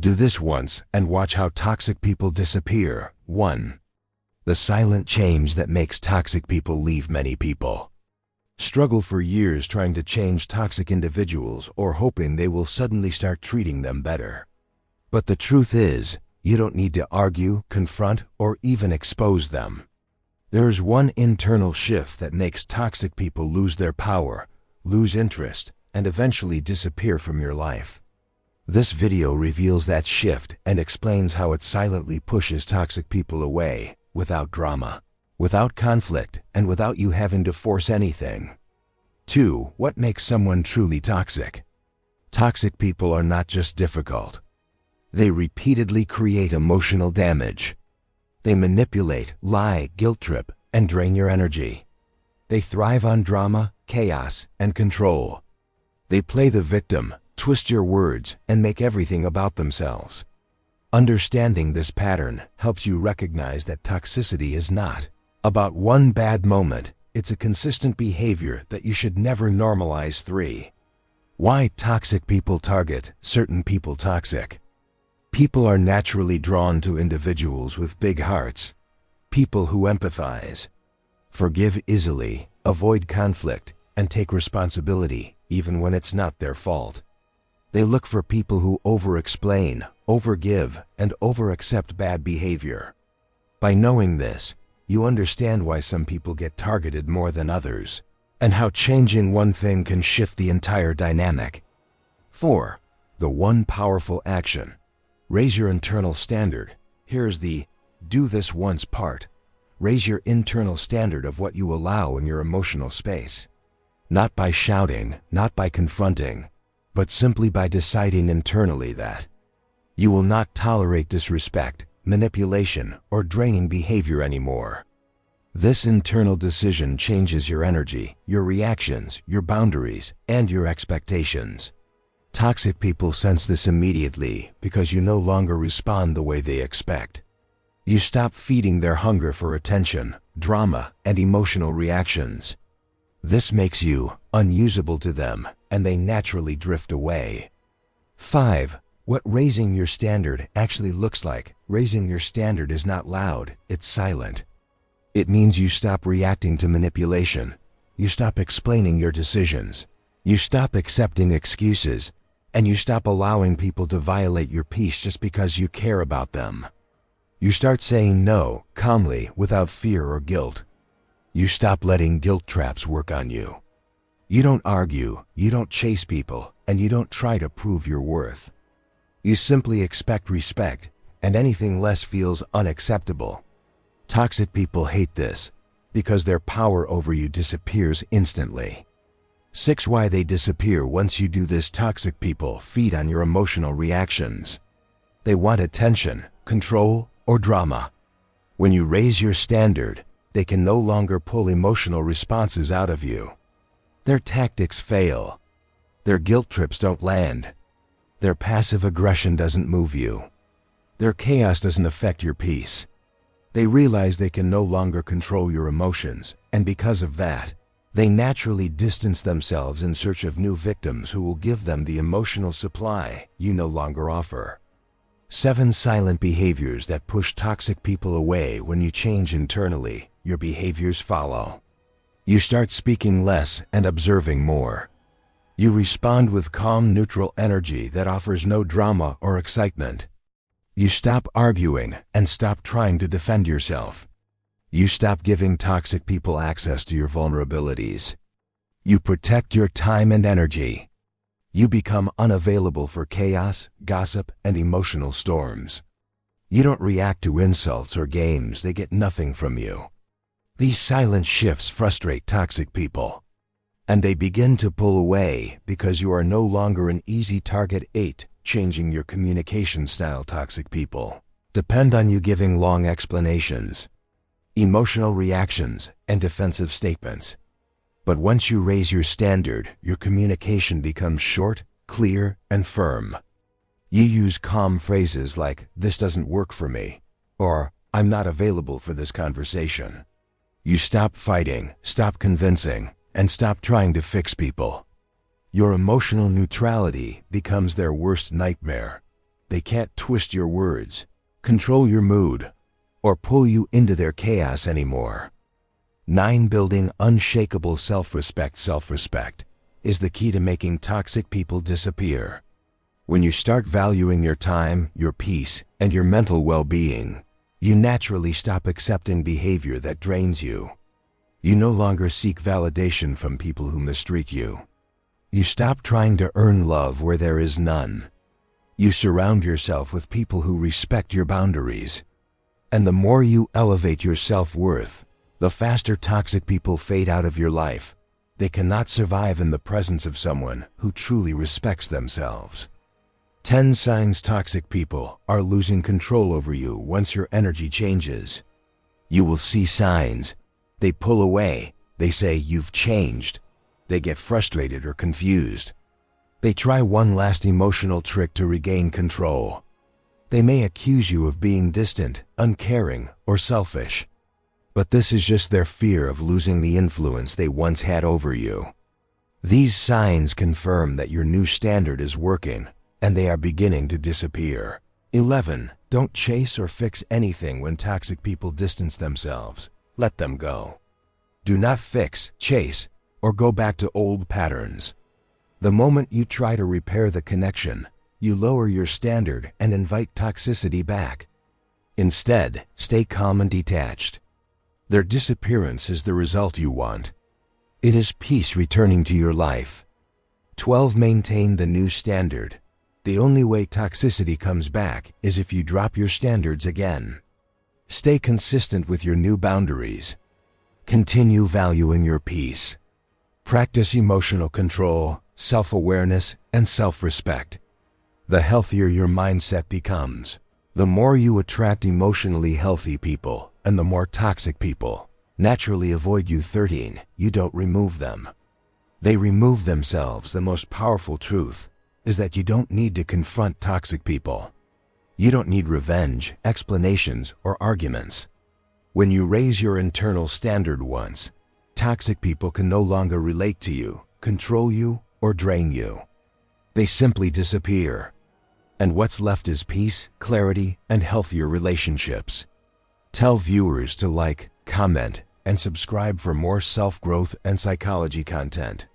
Do this once and watch how toxic people disappear. 1. The silent change that makes toxic people leave many people. Struggle for years trying to change toxic individuals or hoping they will suddenly start treating them better. But the truth is, you don't need to argue, confront, or even expose them. There's one internal shift that makes toxic people lose their power, lose interest, and eventually disappear from your life. This video reveals that shift and explains how it silently pushes toxic people away, without drama, without conflict, and without you having to force anything. 2. What makes someone truly toxic? Toxic people are not just difficult. They repeatedly create emotional damage. They manipulate, lie, guilt trip, and drain your energy. They thrive on drama, chaos, and control. They play the victim, twist your words, and make everything about themselves. Understanding this pattern helps you recognize that toxicity is not about one bad moment. It's a consistent behavior that you should never normalize. 3. Why toxic people target certain people. Toxic people are naturally drawn to individuals with big hearts, people who empathize, forgive easily, avoid conflict, and take responsibility even when it's not their fault. They look for people who over-explain, overgive, and over-accept bad behavior. By knowing this, you understand why some people get targeted more than others, and how changing one thing can shift the entire dynamic. 4. The one powerful action. Raise your internal standard. Here's the do this once part. Raise your internal standard of what you allow in your emotional space. Not by shouting, not by confronting, but simply by deciding internally that you will not tolerate disrespect, manipulation, or draining behavior anymore. This internal decision changes your energy, your reactions, your boundaries, and your expectations. Toxic people sense this immediately because you no longer respond the way they expect. You stop feeding their hunger for attention, drama, and emotional reactions. This makes you unusable to them, and they naturally drift away. 5. What raising your standard actually looks like. Raising your standard is not loud, it's silent. It means you stop reacting to manipulation. You stop explaining your decisions. You stop accepting excuses, and you stop allowing people to violate your peace just because you care about them. You start saying no, calmly, without fear or guilt. You stop letting guilt traps work on you. You don't argue, you don't chase people, and you don't try to prove your worth. You simply expect respect, and anything less feels unacceptable. Toxic people hate this, because their power over you disappears instantly. 6. Why they disappear once you do this. Toxic people feed on your emotional reactions. They want attention, control, or drama. When you raise your standard, they can no longer pull emotional responses out of you. Their tactics fail. Their guilt trips don't land. Their passive aggression doesn't move you. Their chaos doesn't affect your peace. They realize they can no longer control your emotions, and because of that, they naturally distance themselves in search of new victims who will give them the emotional supply you no longer offer. 7. Silent behaviors that push toxic people away. When you change internally, your behaviors follow. You start speaking less and observing more. You respond with calm, neutral energy that offers no drama or excitement. You stop arguing and stop trying to defend yourself. You stop giving toxic people access to your vulnerabilities. You protect your time and energy. You become unavailable for chaos, gossip, and emotional storms. You don't react to insults or games. They get nothing from you. These silent shifts frustrate toxic people, and they begin to pull away because you are no longer an easy target. 8. Changing your communication style. Toxic people depend on you giving long explanations, emotional reactions, and defensive statements. But once you raise your standard, your communication becomes short, clear, and firm. You use calm phrases like, "This doesn't work for me," or "I'm not available for this conversation." You stop fighting, stop convincing, and stop trying to fix people. Your emotional neutrality becomes their worst nightmare. They can't twist your words, control your mood, or pull you into their chaos anymore. 9. Building unshakable self-respect. Self-respect is the key to making toxic people disappear. When you start valuing your time, your peace, and your mental well-being, you naturally stop accepting behavior that drains you. You no longer seek validation from people who mistreat you. You stop trying to earn love where there is none. You surround yourself with people who respect your boundaries. And the more you elevate your self-worth, the faster toxic people fade out of your life. They cannot survive in the presence of someone who truly respects themselves. 10 signs toxic people are losing control over you once your energy changes. You will see signs. They pull away. They say you've changed. They get frustrated or confused. They try one last emotional trick to regain control. They may accuse you of being distant, uncaring, or selfish. But this is just their fear of losing the influence they once had over you. These signs confirm that your new standard is working, and they are beginning to disappear. 11. Don't chase or fix anything when toxic people distance themselves. Let them go. Do not fix, chase, or go back to old patterns. The moment you try to repair the connection, you lower your standard and invite toxicity back. Instead, stay calm and detached. Their disappearance is the result you want. It is peace returning to your life. 12. Maintain the new standard. The only way toxicity comes back is if you drop your standards again. Stay consistent with your new boundaries. Continue valuing your peace. Practice emotional control, self-awareness, and self-respect. The healthier your mindset becomes, the more you attract emotionally healthy people, and the more toxic people naturally avoid you. 13. You don't remove them. They remove themselves. The most powerful truth is that you don't need to confront toxic people. You don't need revenge, explanations, or arguments. When you raise your internal standard once, toxic people can no longer relate to you, control you, or drain you. They simply disappear. And what's left is peace, clarity, and healthier relationships. Tell viewers to like, comment, and subscribe for more self-growth and psychology content.